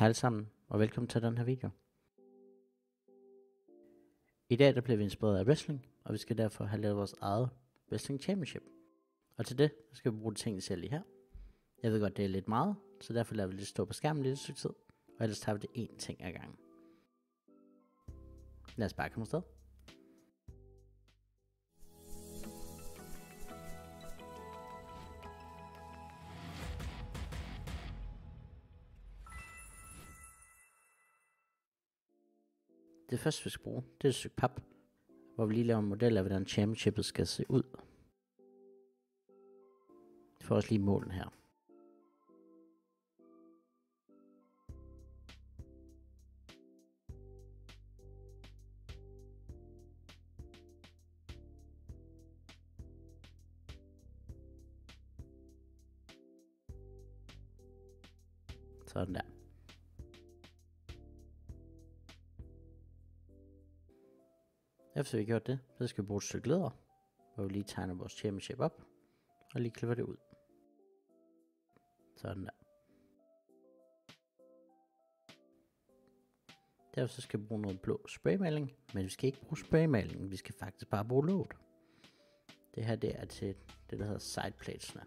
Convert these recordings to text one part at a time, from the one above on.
Hej alle sammen, og velkommen til den her video. I dag der bliver vi inspireret af wrestling, og vi skal derfor have lavet vores eget wrestling championship. Og til det skal vi bruge tingene selv lige her. Jeg ved godt, det er lidt meget, så derfor lader vi det stå på skærmen lidt stykke tid, og ellers tager vi det én ting ad gangen. Lad os bare komme afsted. Det første vi skal bruge, det er et stykke pap, hvor vi lige laver en model af, hvordan championshipet skal se ud. Vi får også lige målen her. Sådan der. Efter vi har gjort det, så skal vi bruge et stykke læder, hvor vi lige tegner vores championship op, og lige klipper det ud. Sådan der. Derfor så skal vi bruge noget blå spraymaling, men vi skal ikke bruge spraymaling, vi skal faktisk bare bruge låget. Det her det er til det der hedder sideplatesene.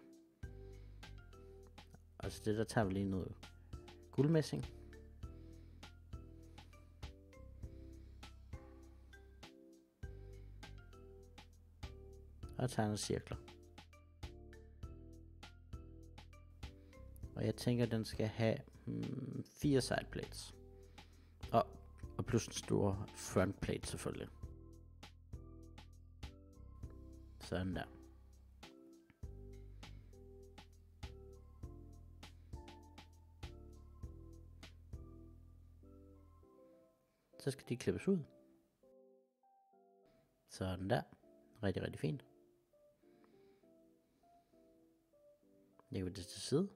Og til det der tager vi lige noget guldmessing. Og tegner cirkler. Og jeg tænker, at den skal have 4 sideplates. Og plus en stor frontplate selvfølgelig. Sådan der. Så skal de klippes ud. Sådan der. Rigtig, rigtig fint. Lægger vi det til side.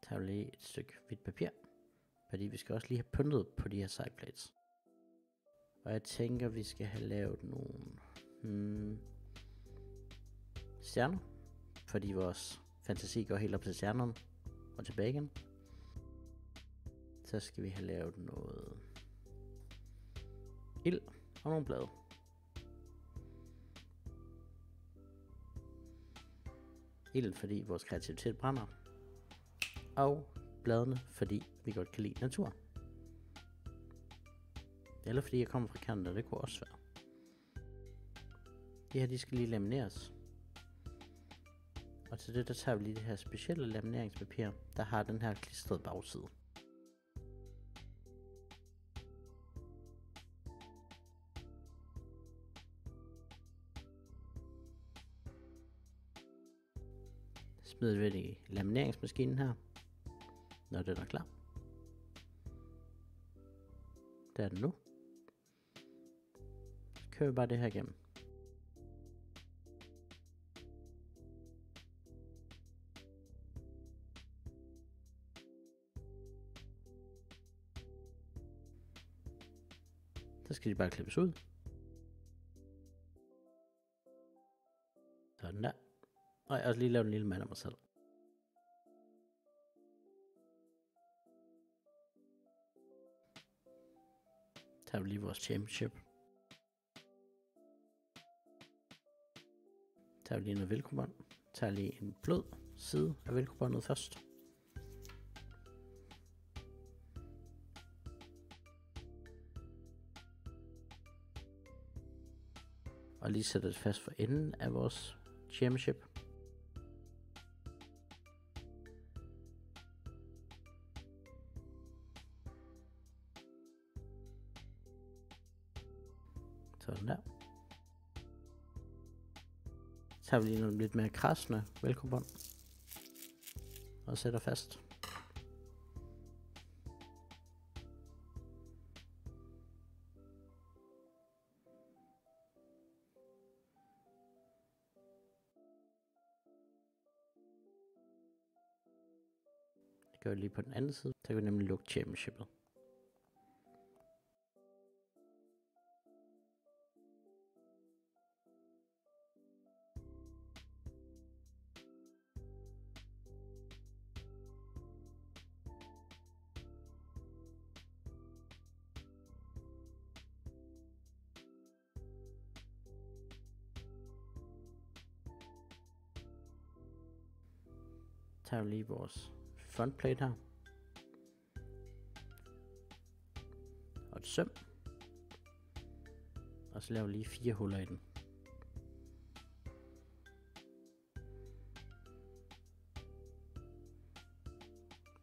Tager vi lige et stykke hvidt papir. Fordi vi skal også lige have pyntet på de her sideplates. Og jeg tænker, vi skal have lavet nogle stjerner. Fordi vores fantasi går helt op til stjernerne. Og tilbage igen. Så skal vi have lavet noget ild og nogle blade. Ild, fordi vores kreativitet brænder. Og bladene, fordi vi godt kan lide natur. Eller fordi jeg kommer fra Canada, det kunne også være. De her, de skal lige lamineres. Og til det, der tager vi lige det her specielle lamineringspapir, der har den her klistrede bagside. Smider vi det i lamineringsmaskinen her, når den er klar. Der er den nu. Så kører vi bare det her igennem. Så skal de bare klippes ud. Sådan der. Og jeg har også lige lavet en lille mand af mig selv. Tager vi lige vores championship. Tager vi lige noget velcro-bånd. Tager lige en blød side af velcro-båndet først. Og lige sætter det fast for enden af vores championship. Sådan der. Så tager vi lige nogle lidt mere kradsende velcro-bånd og sætter fast. Det gør vi lige på den anden side, så kan vi nemlig lukke championshipet. tager vi lige vores frontplate her. Og et søm. Og så laver vi lige 4 huller i den.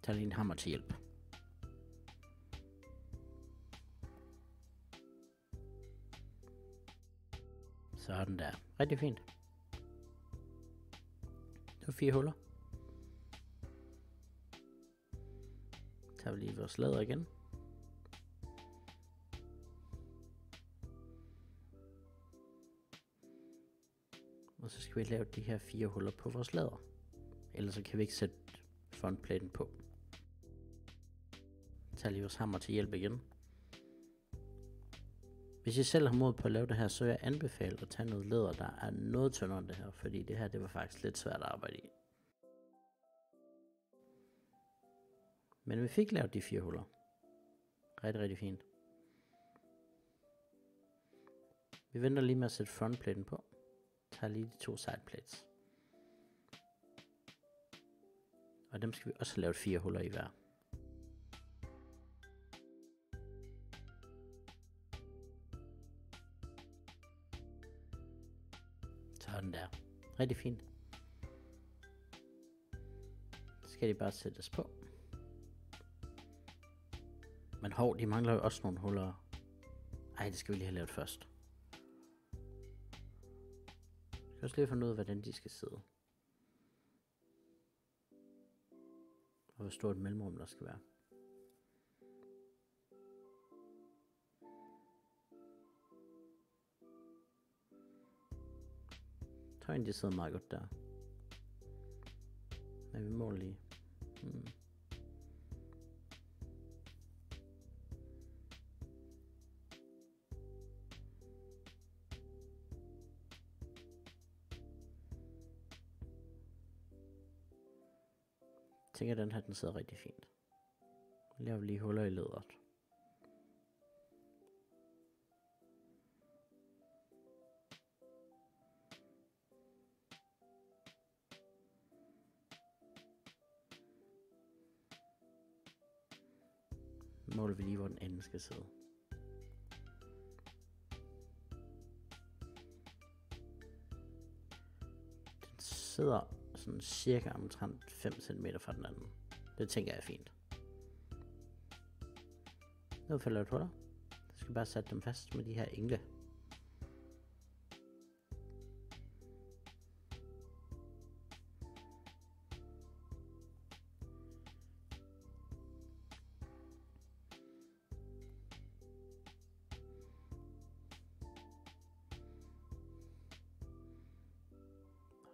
Tag lige en hammer til hjælp. Så er den der. Rigtig fint. Det var 4 huller. Tager vi lige vores læder igen. Og så skal vi lave de her 4 huller på vores læder. Ellers så kan vi ikke sætte frontplaten på. Tag lige vores hammer til hjælp igen. Hvis I selv har mod på at lave det her, så vil jeg anbefale at tage noget læder, der er noget tyndere end det her, fordi det her, det var faktisk lidt svært at arbejde i. Men vi fik lavet de 4 huller. Rigtig, rigtig fint. Vi venter lige med at sætte frontplaten på. Tager lige de 2 sideplates. Og dem skal vi også lave 4 huller i hver. Sådan der. Rigtig fint. Så skal de bare sættes på. Men hov, de mangler jo også nogle huller. Ej, det skal vi lige have lavet først. Jeg skal også lige finde ud af, hvordan de skal sidde. Og hvor stort mellemrum der skal være. Tøjen, de sidder meget godt der. Men vi måler lige. Jeg tænker, at den her, den sidder rigtig fint. Jeg laver lige huller i læderet. Måler vi lige, hvor den ende skal sidde. Den sidder sådan cirka omtrent 5 cm fra den anden. Det tænker jeg er fint. Nu får jeg lavet huller. Jeg skal bare sætte dem fast med de her engle.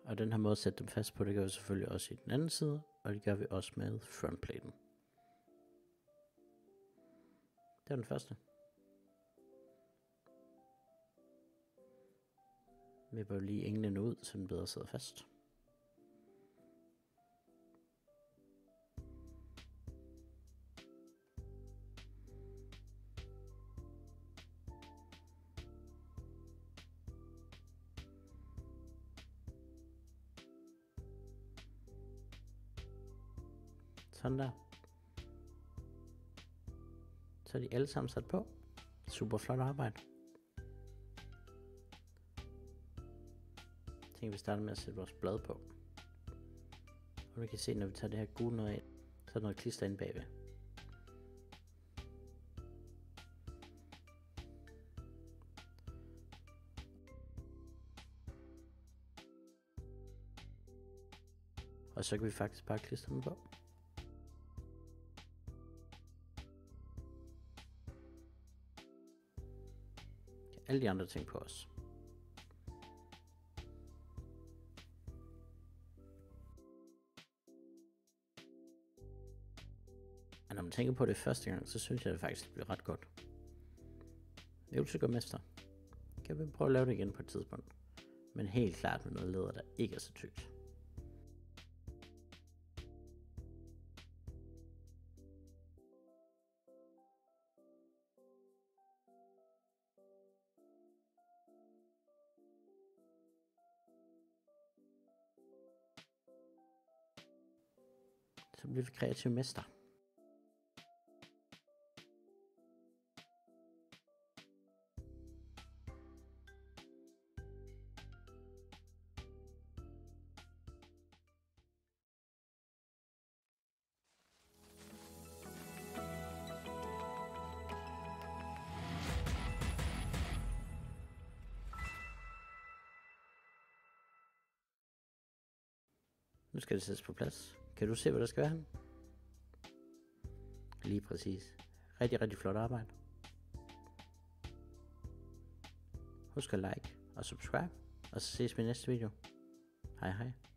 Og den her måde at sætte dem fast på, det gør vi selvfølgelig også i den anden side, og det gør vi også med frontplaten. Det var den første. Vi bør lige englene ud, så den bedre sidder fast. Sådan der. Så er de alle sammen sat på. Super flot arbejde. Jeg tænker, vi starter med at sætte vores blad på. Og vi kan se, når vi tager det her gule noget af, så er der noget klister inde bagved. Og så kan vi faktisk bare klistre den på. Alle de andre ting på os. Og når man tænker på det første gang, så synes jeg det faktisk bliver ret godt. Øvelse gør mester. Kan vi prøve at lave det igen på et tidspunkt. Men helt klart med noget læder, der ikke er så tykt. Så bliver vi kreative mester. Nu skal det sættes på plads. Kan du se, hvad der skal være henne? Lige præcis. Rigtig, rigtig flot arbejde. Husk at like og subscribe, og så ses vi i næste video. Hej hej.